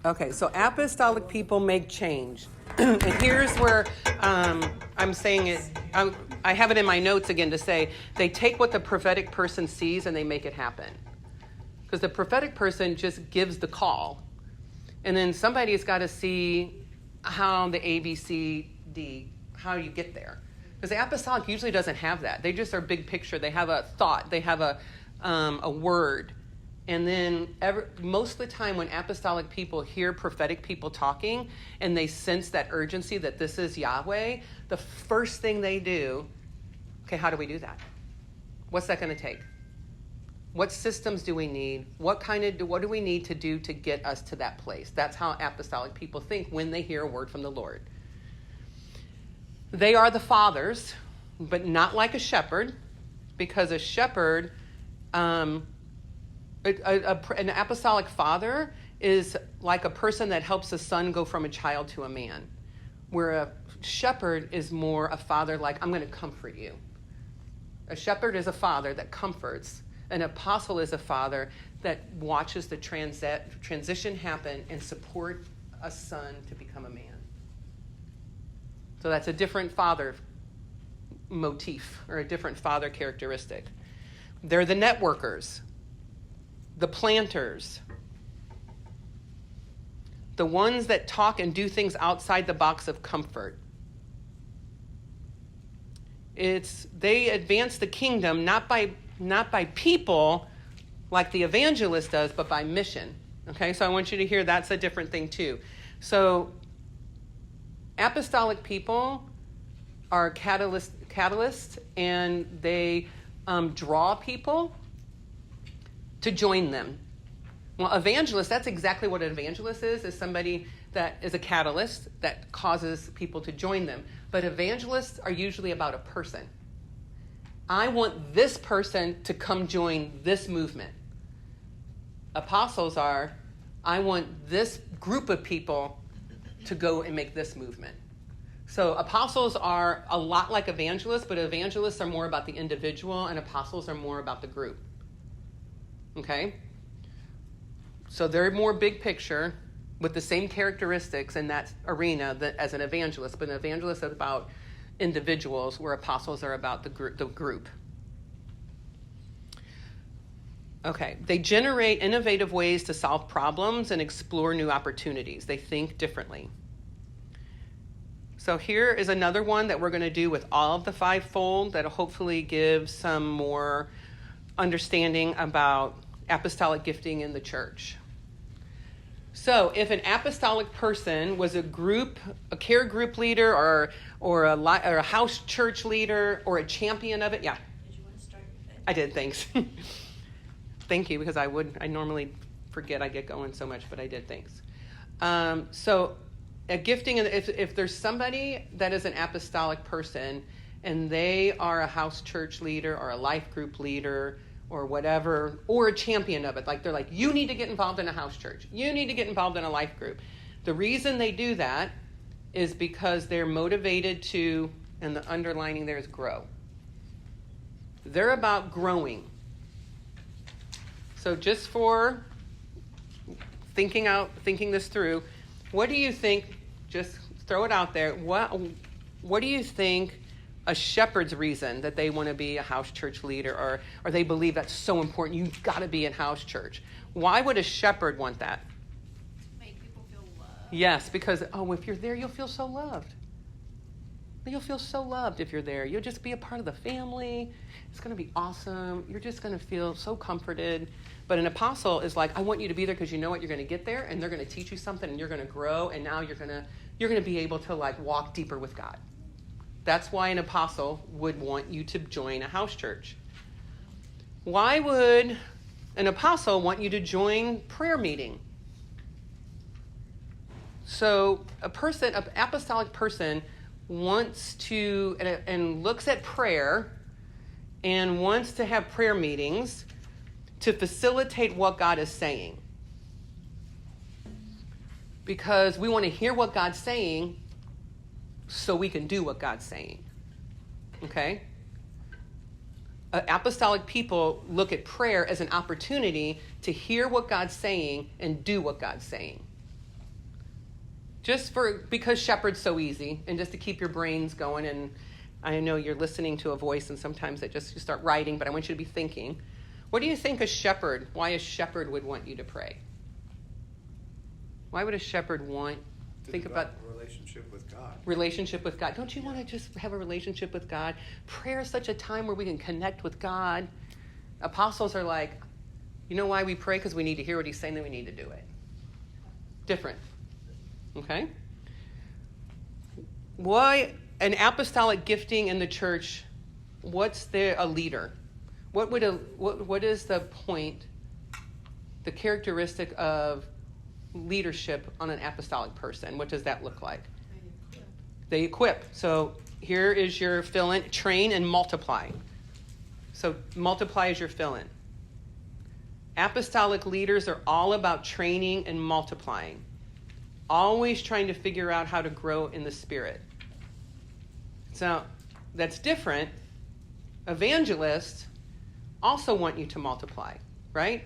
Okay, so apostolic people make change. And here's where I'm saying it. I have it in my notes again to say they take what the prophetic person sees and they make it happen. Because the prophetic person just gives the call. And then somebody's got to see how the A, B, C, D, how you get there. Because the apostolic usually doesn't have that. They just are big picture. They have a thought. They have a word. And then most of the time when apostolic people hear prophetic people talking and they sense that urgency that this is Yahweh, the first thing they do, okay, how do we do that? What's that going to take? What systems do we need? What do we need to do to get us to that place? That's how apostolic people think when they hear a word from the Lord. They are the fathers, but not like a shepherd, because a shepherd, an apostolic father is like a person that helps a son go from a child to a man, where a shepherd is more a father like, I'm going to comfort you. A shepherd is a father that comforts. An apostle is a father that watches the transition happen and support a son to become a man. So that's a different father motif or a different father characteristic. They're the networkers, the planters, the ones that talk and do things outside the box of comfort. They advance the kingdom not by people like the evangelist does, but by mission. Okay, so I want you to hear that's a different thing too. So apostolic people are catalysts, and they draw people to join them. Well, evangelist, that's exactly what an evangelist is somebody that is a catalyst that causes people to join them. But evangelists are usually about a person. I want this person to come join this movement. Apostles are, I want this group of people to go and make this movement. So apostles are a lot like evangelists, but evangelists are more about the individual and apostles are more about the group. Okay? So they're more big picture with the same characteristics in that arena as an evangelist, but an evangelist is about individuals, where apostles are about the group. Okay, they generate innovative ways to solve problems and explore new opportunities. They think differently. So here is another one that we're going to do with all of the fivefold that'll hopefully give some more understanding about apostolic gifting in the church. So if an apostolic person was a care group leader or a house church leader or a champion of it, yeah. Did you want to start with it? I did, thanks. Thank you, because I normally forget, I get going so much, but I did, thanks. So a gifting, if there's somebody that is an apostolic person and they are a house church leader or a life group leader or whatever, or a champion of it, like they're like, you need to get involved in a house church. You need to get involved in a life group. The reason they do that is because they're motivated to, and the underlining there is grow. They're about growing. So just for thinking this through, what do you think, just throw it out there, what do you think a shepherd's reason that they want to be a house church leader or they believe that's so important, you've got to be in house church? Why would a shepherd want that? Make people feel loved. Yes, because, if you're there, you'll feel so loved. You'll feel so loved if you're there. You'll just be a part of the family. It's going to be awesome. You're just going to feel so comforted. But an apostle is like, I want you to be there because you know what, you're going to get there and they're going to teach you something and you're going to grow and now you're going to be able to like walk deeper with God. That's why an apostle would want you to join a house church. Why would an apostle want you to join prayer meeting? So an apostolic person wants to, and looks at prayer and wants to have prayer meetings to facilitate what God is saying. Because we want to hear what God's saying so we can do what God's saying. Okay? Apostolic people look at prayer as an opportunity to hear what God's saying and do what God's saying. because shepherd's so easy, and just to keep your brains going. And I know you're listening to a voice, and sometimes you start writing, but I want you to be thinking. What do you think why a shepherd would want you to pray? Why would a shepherd think about relationship with God? Relationship with God. Don't you want to just have a relationship with God? Prayer is such a time where we can connect with God. Apostles are like, you know why we pray? Because we need to hear what he's saying, then we need to do it. Different. Okay? Why an apostolic gifting in the church? What's a leader? What is the point, the characteristic of leadership on an apostolic person? What does that look like? They equip. So here is your fill-in: train and multiply. So multiply is your fill-in. Apostolic leaders are all about training and multiplying, always trying to figure out how to grow in the Spirit. So that's different. Evangelists also want you to multiply, right?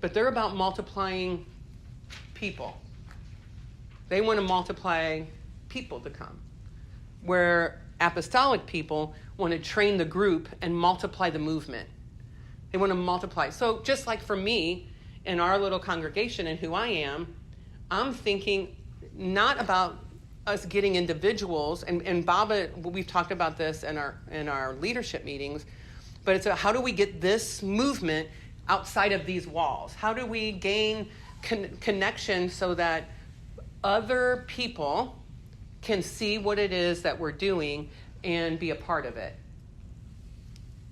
But they're about multiplying people. They want to multiply people to come. Where apostolic people want to train the group and multiply the movement. They want to multiply. So just like for me, in our little congregation and who I am, I'm thinking not about us getting individuals, and Baba, we've talked about this in our leadership meetings, but it's how do we get this movement outside of these walls? How do we gain connection so that other people can see what it is that we're doing and be a part of it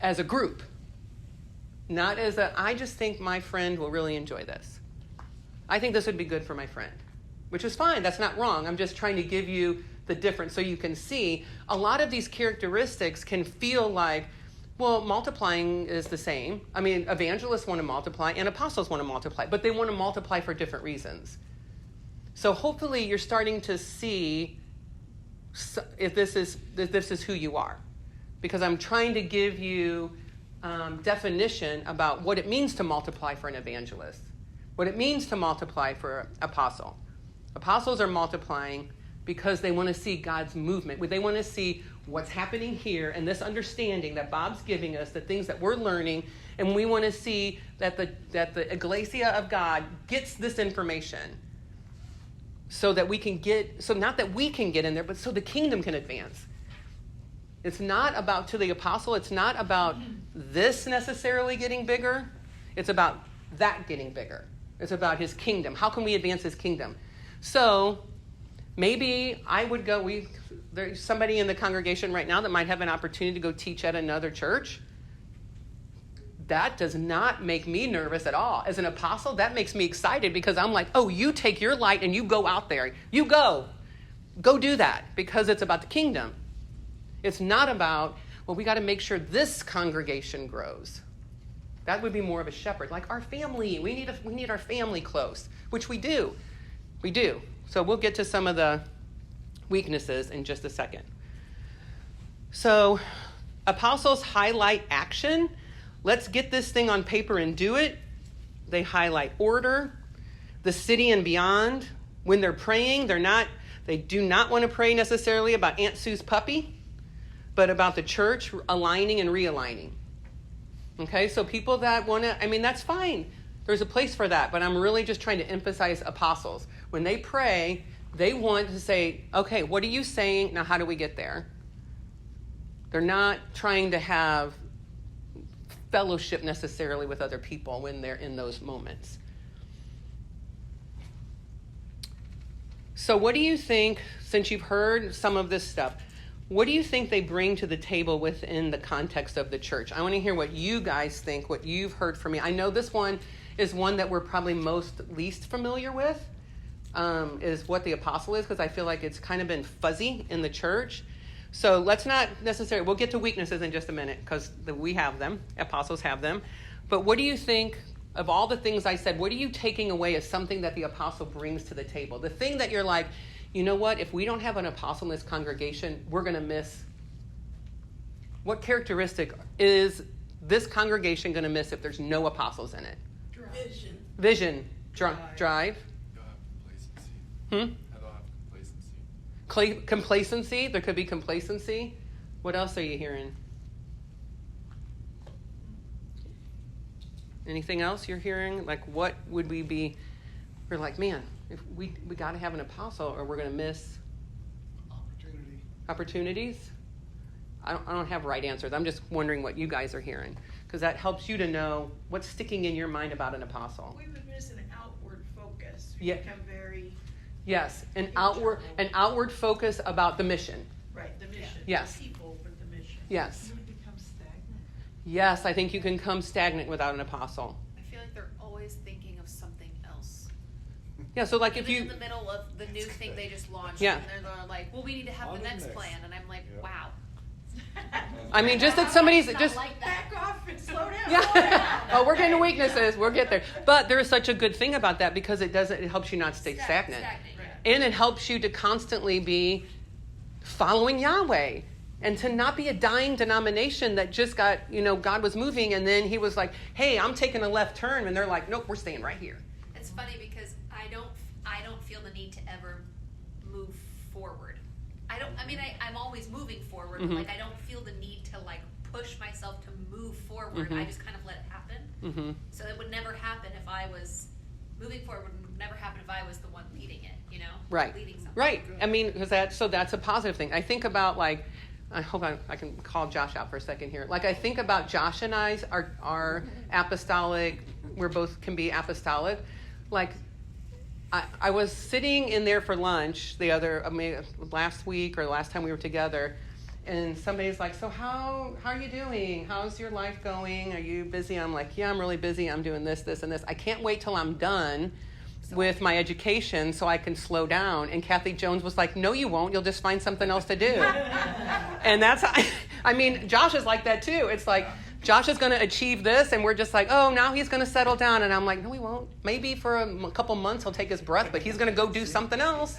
as a group? Not as I just think my friend will really enjoy this. I think this would be good for my friend, which is fine. That's not wrong. I'm just trying to give you the difference so you can see a lot of these characteristics can feel like, well, multiplying is the same. I mean, evangelists want to multiply and apostles want to multiply, but they want to multiply for different reasons. So hopefully you're starting to see if this is who you are, because I'm trying to give you definition about what it means to multiply for an evangelist, what it means to multiply for an apostle. Apostles are multiplying because they want to see God's movement. They want to see what's happening here and this understanding that Bob's giving us, the things that we're learning, and we want to see that the ecclesia of God gets this information so that we can not that we can get in there, but so the kingdom can advance. It's not about, to the apostle, it's not about this necessarily getting bigger. It's about that getting bigger. It's about his kingdom. How can we advance his kingdom? So maybe I would go, there's somebody in the congregation right now that might have an opportunity to go teach at another church. That does not make me nervous at all. As an apostle, that makes me excited because I'm like, oh, you take your light and you go out there. You go do that, because it's about the kingdom. It's not about, well, we got to make sure this congregation grows. That would be more of a shepherd, like our family. We need our family close, which we do. We do. So we'll get to some of the weaknesses in just a second. So apostles highlight action. Let's get this thing on paper and do it. They highlight order, the city and beyond. When they're praying, they do not want to pray necessarily about Aunt Sue's puppy, but about the church aligning and realigning. Okay, so people that want to, that's fine. There's a place for that, but I'm really just trying to emphasize apostles. When they pray, they want to say, okay, what are you saying? Now, how do we get there? They're not trying to have fellowship necessarily with other people when they're in those moments. So what do you think, since you've heard some of this stuff, what do you think they bring to the table within the context of the church? I want to hear what you guys think, what you've heard from me. I know this one is one that we're probably least familiar with, is what the apostle is, because I feel like it's kind of been fuzzy in the church. So let's not necessarily, we'll get to weaknesses in just a minute, because we have them, apostles have them. But what do you think, of all the things I said, what are you taking away as something that the apostle brings to the table? The thing that you're like, you know what, if we don't have an apostle in this congregation, we're going to miss. What characteristic is this congregation going to miss if there's no apostles in it? Vision. Drive. You'll have complacency. Hmm? I don't have complacency. Complacency. There could be complacency. What else are you hearing? Anything else you're hearing? Like, what would we be? We're like, man, if we got to have an apostle, or we're going to miss opportunities. I don't have right answers. I'm just wondering what you guys are hearing, because that helps you to know what's sticking in your mind about an apostle. We would miss an outward focus. We Yeah. become very Yes, an outward focus about the mission. right. The mission. Yes. The people, but the mission. Yes. You would become stagnant. Yes, I think you can come stagnant without an apostle. I feel like they're always thinking of something else. Yeah, so like Even if you, in the middle of the new thing they just launched, Yeah. and they're like, "Well, we need to have On the to the next next. plan," and I'm like, Yeah. "Wow." I mean, just that somebody's It's not just. like that. Back off and slow down. Yeah. Slow down. Oh, we're getting to weaknesses. We'll get there. But there is such a good thing about that, because it helps you not stay stagnant. Yeah. And it helps you to constantly be following Yahweh, and to not be a dying denomination that just got, God was moving and then he was like, hey, I'm taking a left turn. And they're like, nope, we're staying right here. It's funny because I don't feel the need to ever move forward. I'm always moving forward, Mhm. but like I don't feel the need to like push myself to move forward. Mhm. I just kind of let it happen. Mm-hmm. So it would never happen if I was moving forward. Would never happen if I was the one leading it. Right. Leading something. Right. I mean, because that's a positive thing. I think about I hope I can call Josh out for a second here. Like I think about Josh and our apostolic. We're both can be apostolic. Like I was sitting in there for lunch last week or last time we were together, and somebody's like, so how are you doing? How's your life going? Are you busy? I'm like, yeah, I'm really busy. I'm doing this, this, and this. I can't wait till I'm done with my education so I can slow down. And Kathy Jones was like, no, you won't. You'll just find something else to do. And that's, Josh is like that too. It's like, Josh is going to achieve this, and we're just like, oh, now he's going to settle down. And I'm like, no, he won't. Maybe for a couple months he'll take his breath, but he's going to go do something else.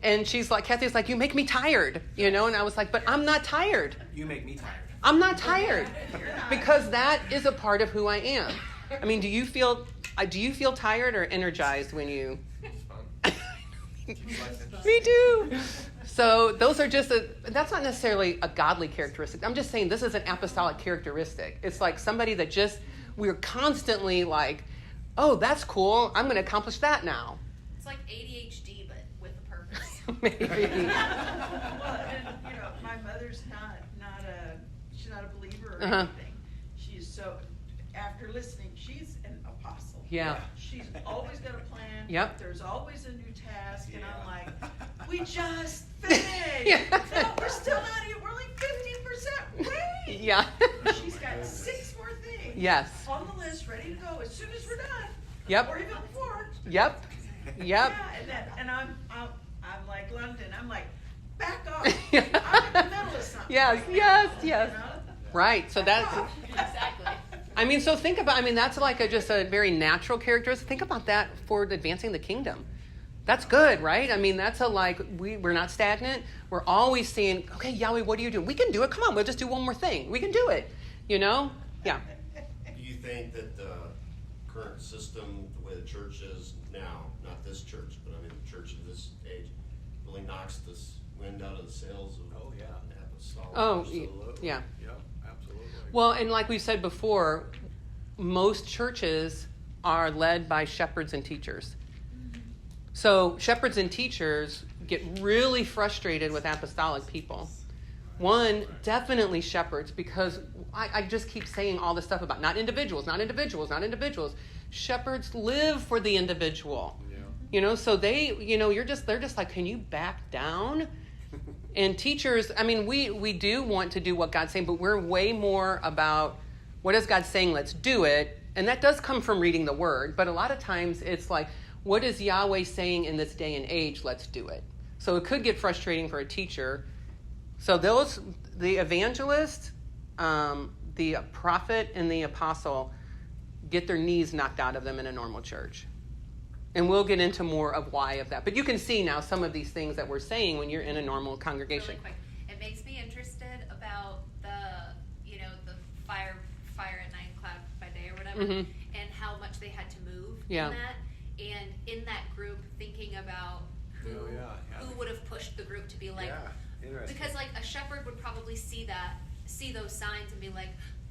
And Kathy's like, you make me tired, And I was like, but I'm not tired. You make me tired. I'm not tired, because that is a part of who I am. I mean, do you feel tired or energized when you? Me too. So those are that's not necessarily a godly characteristic. I'm just saying this is an apostolic characteristic. It's like somebody that we're constantly like, oh, that's cool. I'm going to accomplish that now. It's like ADHD, but with a purpose. Maybe. Well, and my mother's she's not a believer or anything. She's so, after listening, she's an apostle. Yeah. She's always got a plan. Yep. There's always a new task, and I'm like, we just finished. Yeah. No, we're still not even. We're like 15%. Wait. Yeah. She's got 6 more things. Yes. On the list, ready to go as soon as we're done. Yep. Or even before. Yep. Yeah, and I'm like London. I'm like, back off. Yeah. I'm in the middle of something. Yes, right yes, now, yes. Right. So that's. Exactly. So think about. That's like just a very natural characteristic. Think about that for advancing the kingdom. That's good, right? That's we're not stagnant. We're always saying, okay, Yahweh, what are you doing? We can do it. Come on, we'll just do one more thing. We can do it. Yeah. Do you think that the current system, the way the church is now, not this church, but the church of this age, really knocks this wind out of the sails of apostolic? Oh, Absolutely. yeah. Yep, absolutely. Well, and like we said before, most churches are led by shepherds and teachers. So shepherds and teachers get really frustrated with apostolic people. One, definitely shepherds, because I just keep saying all this stuff about not individuals. Shepherds live for the individual. Yeah. So they, they're just like, can you back down? And teachers, we do want to do what God's saying, but we're way more about what is God saying, let's do it. And that does come from reading the word, but a lot of times it's like, what is Yahweh saying in this day and age? Let's do it. So it could get frustrating for a teacher. So the evangelist, the prophet, and the apostle get their knees knocked out of them in a normal church. And we'll get into more of why of that. But you can see now some of these things that we're saying when you're in a normal congregation. Really quick, it makes me interested about the fire at night, cloud by day, or whatever, and how much they had to move Yeah. in that. And in that group, thinking about who would have pushed the group to be like, Interesting. because like a shepherd would probably see those signs and be like,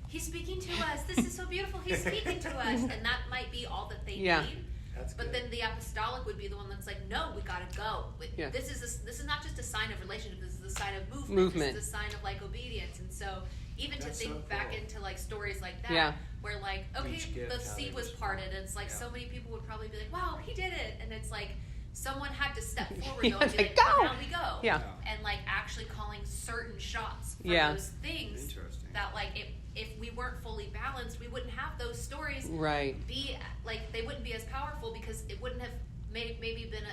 he's speaking to us. This is so beautiful. He's speaking to us, and that might be all that they need. That's but good. then the apostolic would be the one that's like, no, we gotta go. Yeah. This is not just a sign of relationship. This is a sign of Movement. This is a sign of like obedience. And so even That's to think so back cool. into like stories like that, Yeah. where like, okay, Each gift, the how sea they was respond. parted, and it's like Yeah. so many people would probably be like, wow, he did it, and it's like someone had to step forward Yeah, though and be like, like, go! now we go. Yeah. And like actually calling certain shots for Yeah. those things Interesting. that like if we weren't fully balanced, we wouldn't have those stories Right. be like, they wouldn't be as powerful because it wouldn't have maybe been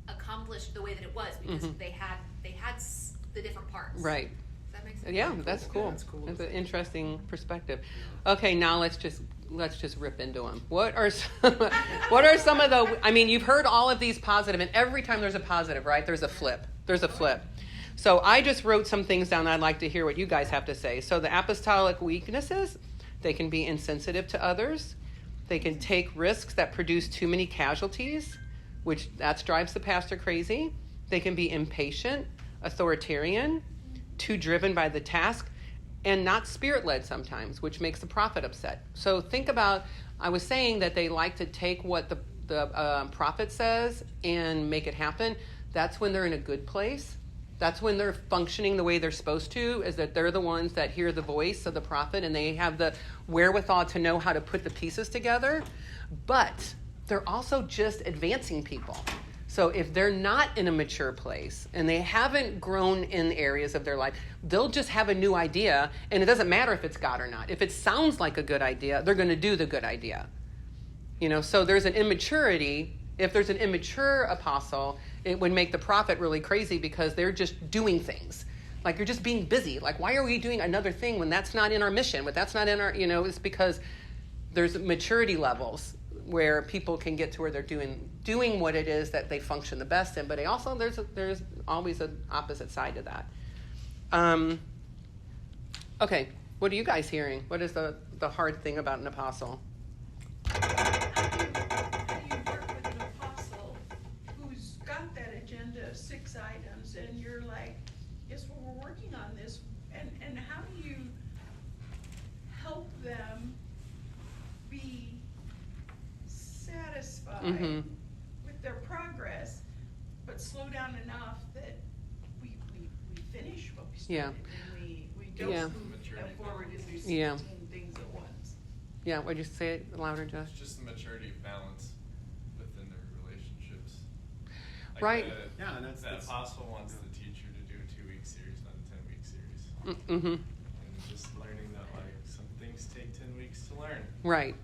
accomplished the way that it was because they had the different parts. Right. Does that make sense? Yeah, that's cool. That's cool. That's an interesting perspective. Okay, now let's just rip into them. What are some of the? I mean, you've heard all of these positive, and every time there's a positive, right? There's a flip. There's a flip. So I just wrote some things down. I'd like to hear what you guys have to say. So the apostolic weaknesses, they can be insensitive to others. They can take risks that produce too many casualties, which that drives the pastor crazy. They can be impatient, authoritarian, too driven by the task, and not spirit-led sometimes, which makes the prophet upset. So think about, I was saying that they like to take what the prophet says and make it happen. That's when they're in a good place. That's when they're functioning the way they're supposed to, is that they're the ones that hear the voice of the prophet and they have the wherewithal to know how to put the pieces together. But they're also just advancing people. So if they're not in a mature place and they haven't grown in areas of their life, they'll just have a new idea, and it doesn't matter if it's God or not. If it sounds like a good idea, they're going to do the good idea. So there's an immaturity. If there's an immature apostle, it would make the prophet really crazy because they're just doing things. Like, you're just being busy. Like, why are we doing another thing when that's not in our mission? When that's not in our, it's because there's maturity levels where people can get to where they're doing what it is that they function the best in. But they also, there's always an opposite side to that. Okay, what are you guys hearing? What is the hard thing about an apostle? How do you work with an apostle who's got that agenda of 6 items and you're like, yes, well, we're working on this, and how do you help them be satisfied with their progress, but slow down enough that we finish what we started, and we don't Yeah. move them forward and do 16 Yeah. things at once. Yeah, would you say it louder, Josh? It's just the maturity of balance within their relationships. Like Right. Yeah, and that's apostle wants the teacher to do a 2-week series, not a 10-week series. Mm-hmm. And just learning that like some things take 10 weeks to learn. Right.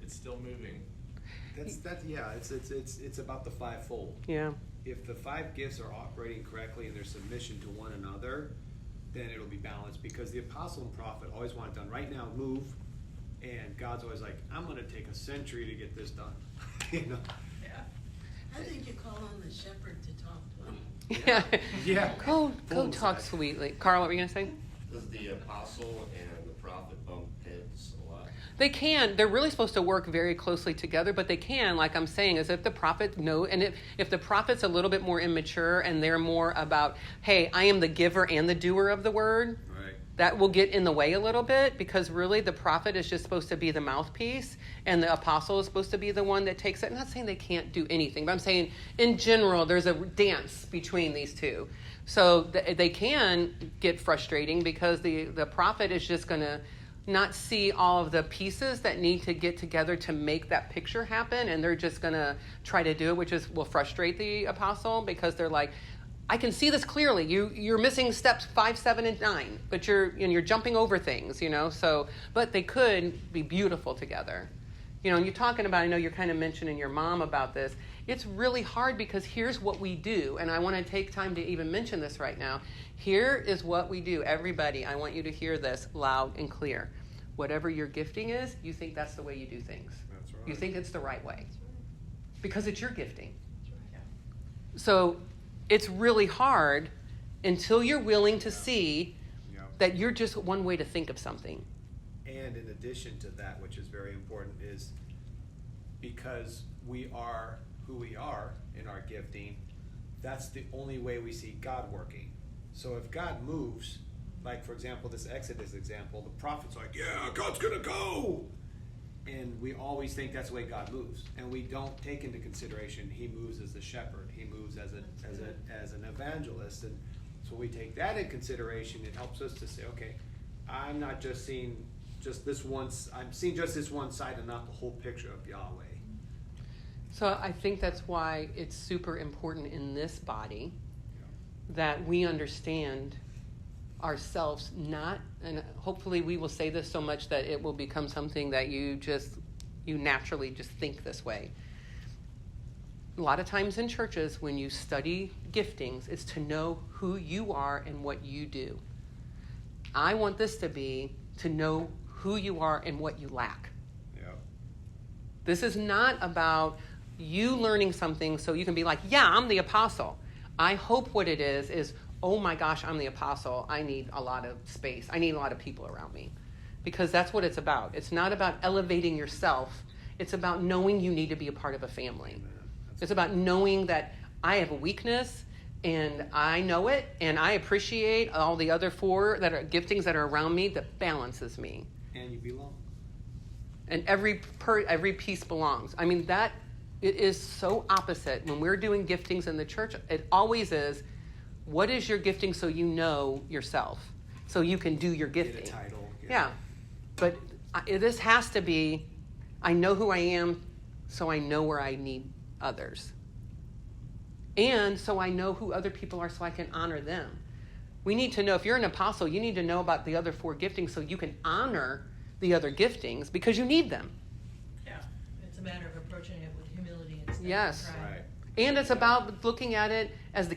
It's still moving. It's about the fivefold. Yeah. If the 5 gifts are operating correctly in their submission to one another, then it'll be balanced, because the apostle and prophet always want it done right now, move, and God's always like, I'm going to take a century to get this done. Yeah. I think you call on the shepherd to talk to him. Yeah. Yeah. Go Full talk size. sweetly. Carl, what were you going to say? Does the apostle and the prophet bump heads a lot? They can. They're really supposed to work very closely together, but they can, like I'm saying, is if the prophet if the prophet's a little bit more immature and they're more about, hey, I am the giver and the doer of the word, Right. that will get in the way a little bit, because really the prophet is just supposed to be the mouthpiece and the apostle is supposed to be the one that takes it. I'm not saying they can't do anything, but I'm saying in general there's a dance between these two. So they can get frustrating because the prophet is just going to not see all of the pieces that need to get together to make that picture happen, and they're just going to try to do it, which will frustrate the apostle, because they're like, I can see this clearly. You're missing steps 5, 7, and 9, but you're jumping over things, So, but they could be beautiful together, And you're talking about, I know you're kind of mentioning your mom about this. It's really hard because here's what we do, and I want to take time to even mention this right now. Here is what we do. Everybody, I want you to hear this loud and clear. Whatever your gifting is, you think that's the way you do things. That's right. You think it's the right way because it's your gifting. So it's really hard until you're willing to see Yeah. that you're just one way to think of something. And in addition to that, which is very important, is because we are who we are in our gifting, that's the only way we see God working. So if God moves, like for example, this Exodus example, the prophet's like, yeah, God's gonna go. And we always think that's the way God moves. And we don't take into consideration he moves as a shepherd. He moves as an evangelist. And so we take that in consideration. It helps us to say, okay, I'm not just seeing just this once, I'm seeing just this one side and not the whole picture of Yahweh. So I think that's why it's super important in this body that we understand ourselves not, and hopefully we will say this so much that it will become something that you naturally just think this way. A lot of times in churches, when you study giftings, it's to know who you are and what you do. I want this to be to know who you are and what you lack. Yeah. This is not about you learning something so you can be like, yeah, I'm the apostle. I hope what it is, oh my gosh, I'm the apostle. I need a lot of space. I need a lot of people around me. Because that's what it's about. It's not about elevating yourself. It's about knowing you need to be a part of a family. It's about knowing that I have a weakness and I know it and I appreciate all the other four that are giftings that are around me that balances me. And you belong. And every piece belongs. I mean, that it is so opposite. When we're doing giftings in the church, it always is, what is your gifting so you know yourself? So you can do your gifting. Get a title. Yeah. But this has to be, I know who I am, so I know where I need others. And so I know who other people are so I can honor them. We need to know, if you're an apostle, you need to know about the other four giftings so you can honor the other giftings because you need them. Yeah. It's a matter of approaching it with humility instead Yes. of pride. Right. And it's about looking at it as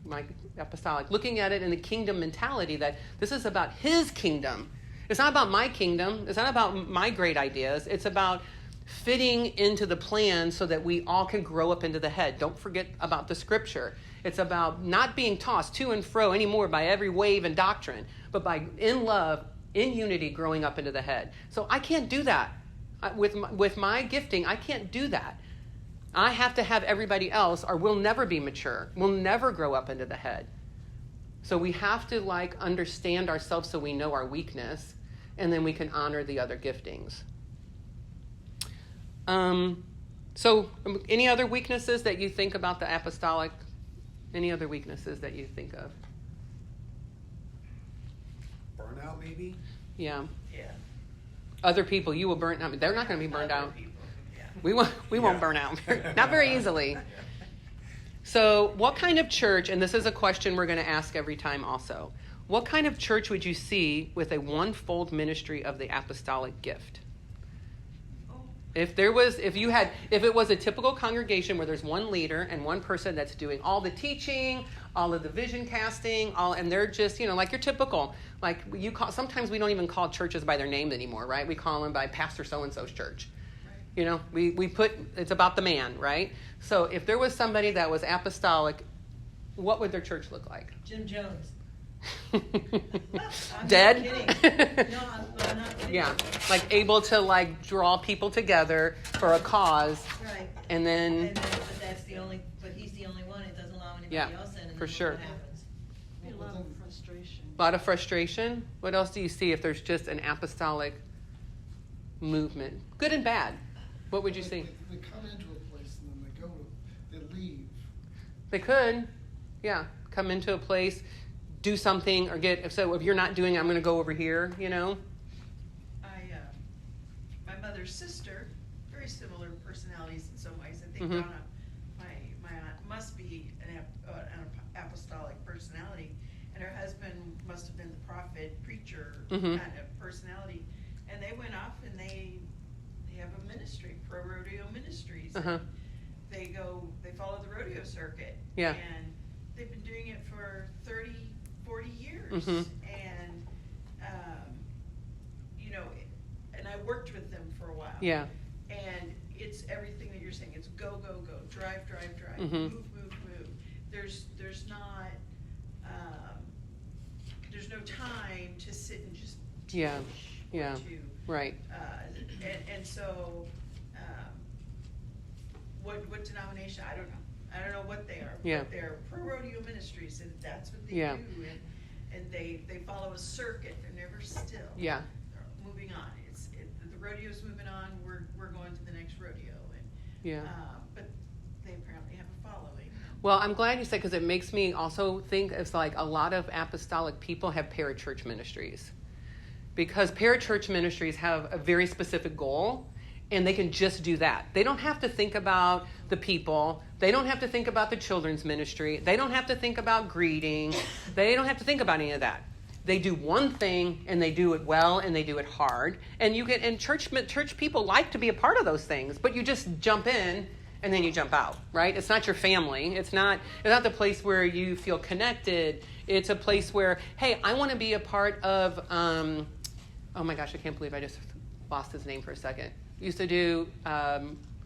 my apostolic, looking at it in the kingdom mentality that this is about his kingdom. It's not about my kingdom. It's not about my great ideas. It's about fitting into the plan so that we all can grow up into the head. Don't forget about the scripture. It's about not being tossed to and fro anymore by every wave and doctrine, but by, in love, in unity, growing up into the head. So I can't do that. With my gifting, I can't do that. I have to have everybody else or we'll never be mature. We'll never grow up into the head. So we have to understand ourselves so we know our weakness and then we can honor the other giftings. So any other weaknesses that you think about the apostolic? Any other weaknesses that you think of? Burnout, maybe? Yeah. Yeah. Other people, you will burn. I mean, they're not going to be burned Other out. people, yeah. We won't burn out. Not very easily. So what kind of church, and this is a question we're going to ask every time also, what kind of church would you see with a one-fold ministry of the apostolic gift? If it was a typical congregation where there's one leader and one person that's doing all the teaching, all of the vision casting, and they're just, like your typical, sometimes we don't even call churches by their names anymore, right? We call them by Pastor so-and-so's church. Right. It's about the man, right? So if there was somebody that was apostolic, what would their church look like? Jim Jones. I'm Dead? not kidding. No, I'm not kidding. Yeah, able to draw people together for a cause, Right. and then But he's the only one. It doesn't allow anybody Yeah, else in. And for then sure. What happens? A lot of frustration. a lot of frustration. What else do you see if there's just an apostolic movement, good and bad? What would you see? They come into a place and then they leave. They could, yeah, come into a place, do something, or if you're not doing it, I'm going to go over here, My mother's sister, very similar personalities in some ways. I think Mhm. Donna, my aunt, must be an apostolic personality, and her husband must have been the prophet, preacher Mhm. kind of personality. And they went off and they have a ministry, Pro Rodeo Ministries. Uh-huh. They follow the rodeo circuit. Yeah. And they've been doing it for 30, 40 years. Mhm. And, and I worked with them for a while. Yeah. And it's everything that you're saying. It's go, go, go, drive, Mhm. move, move, move. There's not, there's no time to sit and just teach Yeah. or Yeah. to, Right. and so, what denomination? I don't know. I don't know what they are, Yeah. but they're pro-rodeo ministries, and that's what they Yeah. do, and they follow a circuit, they're never still. Yeah. They're moving on, the rodeo's moving on, we're going to the next rodeo, and, Yeah. but they apparently have a following. Well, I'm glad you said, because it makes me also think it's like a lot of apostolic people have parachurch ministries, because parachurch ministries have a very specific goal, and they can just do that. They don't have to think about the people. They don't have to think about the children's ministry. They don't have to think about greeting. They don't have to think about any of that. They do one thing, and they do it well, and they do it hard. And church people like to be a part of those things, but you just jump in and then you jump out, right? It's not your family. It's not the place where you feel connected. It's a place where, hey, I want to be a part of, oh my gosh, I can't believe I just lost his name for a second. Used to do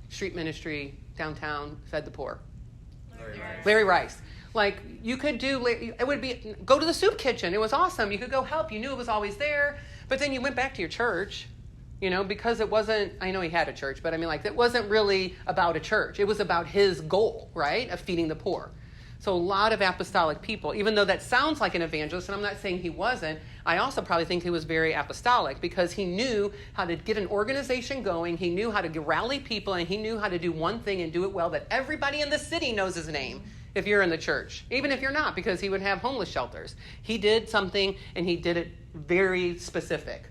street ministry downtown, fed the poor. Larry Rice. Like, you could do, it would be, go to the soup kitchen. It was awesome. You could go help. You knew it was always there. But then you went back to your church, because it wasn't, I know he had a church, but I mean, like, it wasn't really about a church. It was about his goal, right, of feeding the poor. So a lot of apostolic people, even though that sounds like an evangelist, and I'm not saying he wasn't, I also probably think he was very apostolic, because he knew how to get an organization going, he knew how to rally people, and he knew how to do one thing and do it well that everybody in the city knows his name if you're in the church, even if you're not, because he would have homeless shelters. He did something, and he did it very specific.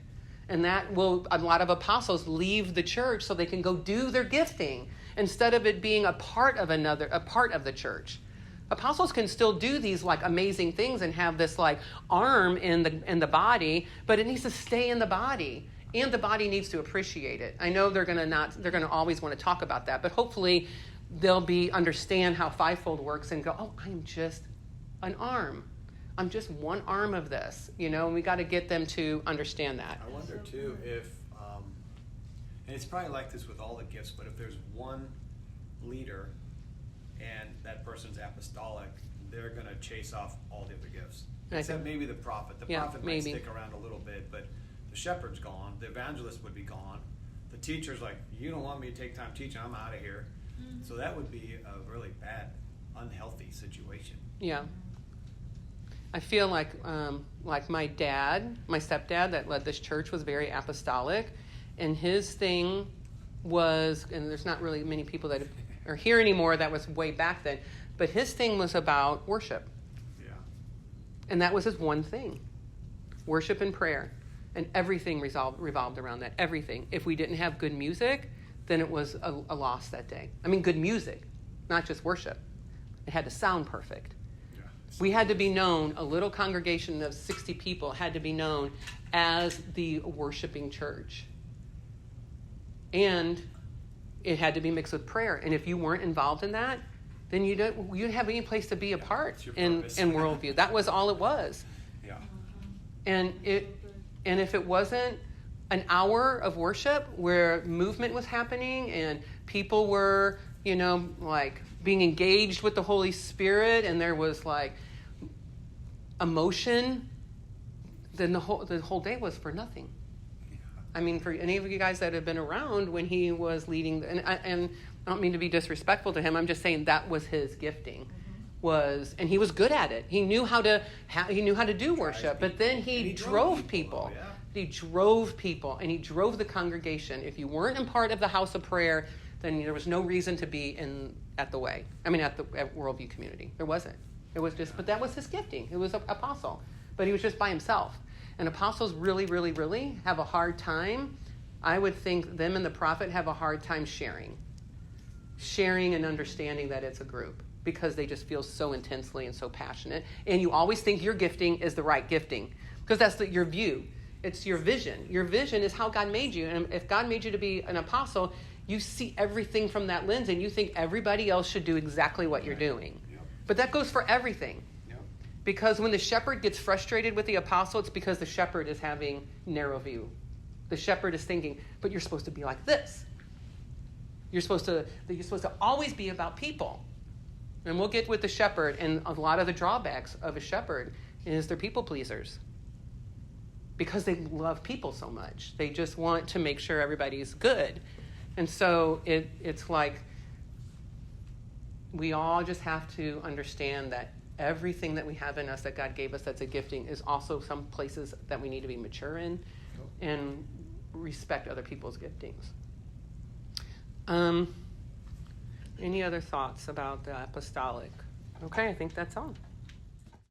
And a lot of apostles leave the church so they can go do their gifting instead of it being a part of the church. Apostles can still do these like amazing things and have this like arm in the body, but it needs to stay in the body, and the body needs to appreciate it. I know they're gonna always want to talk about that, but hopefully they'll understand how fivefold works and go, oh, I am just an arm. I'm just one arm of this, and we got to get them to understand that. I wonder too if, and it's probably like this with all the gifts, but if there's one leader and that person's apostolic, they're going to chase off all the other gifts. Except maybe the prophet. The prophet might stick around a little bit, but the shepherd's gone. The evangelist would be gone. The teacher's like, you don't want me to take time teaching, I'm out of here. Mm-hmm. So that would be a really bad, unhealthy situation. Yeah. I feel like my stepdad that led this church was very apostolic, and his thing was, and there's not really many people that are here anymore, that was way back then, but his thing was about worship. Yeah. And that was his one thing, worship and prayer, and everything revolved around that, everything. If we didn't have good music, then it was a loss that day. I mean, good music, not just worship. It had to sound perfect. We had to be known, a little congregation of 60 people had to be known as the worshiping church. And it had to be mixed with prayer. And if you weren't involved in that, then you didn't have any place to be a part in worldview. That was all it was. Yeah. And if it wasn't an hour of worship where movement was happening and people were, like being engaged with the Holy Spirit, and there was like emotion, then the whole day was for nothing. I mean, for any of you guys that have been around when he was leading, and I don't mean to be disrespectful to him, I'm just saying that was his gifting, and he was good at it. He knew how to do worship, but then he drove people. Yeah. He drove people, and he drove the congregation. If you weren't in part of the house of prayer, then there was no reason to be at Worldview Community. There wasn't. It was just, but that was his gifting. It was an apostle, but he was just by himself. And apostles really, really, really have a hard time. I would think them and the prophet have a hard time sharing and understanding that it's a group, because they just feel so intensely and so passionate. And you always think your gifting is the right gifting, because that's your view. It's your vision. Your vision is how God made you. And if God made you to be an apostle, you see everything from that lens, and you think everybody else should do exactly what you're doing. Yep. But that goes for everything. Yep. Because when the shepherd gets frustrated with the apostle, it's because the shepherd is having narrow view. The shepherd is thinking, but you're supposed to be like this. You're supposed to always be about people. And we'll get with the shepherd, and a lot of the drawbacks of a shepherd is they're people pleasers. Because they love people so much. They just want to make sure everybody's good. And so it's like we all just have to understand that everything that we have in us that God gave us that's a gifting is also some places that we need to be mature in and respect other people's giftings. Any other thoughts about the apostolic? Okay, I think that's all.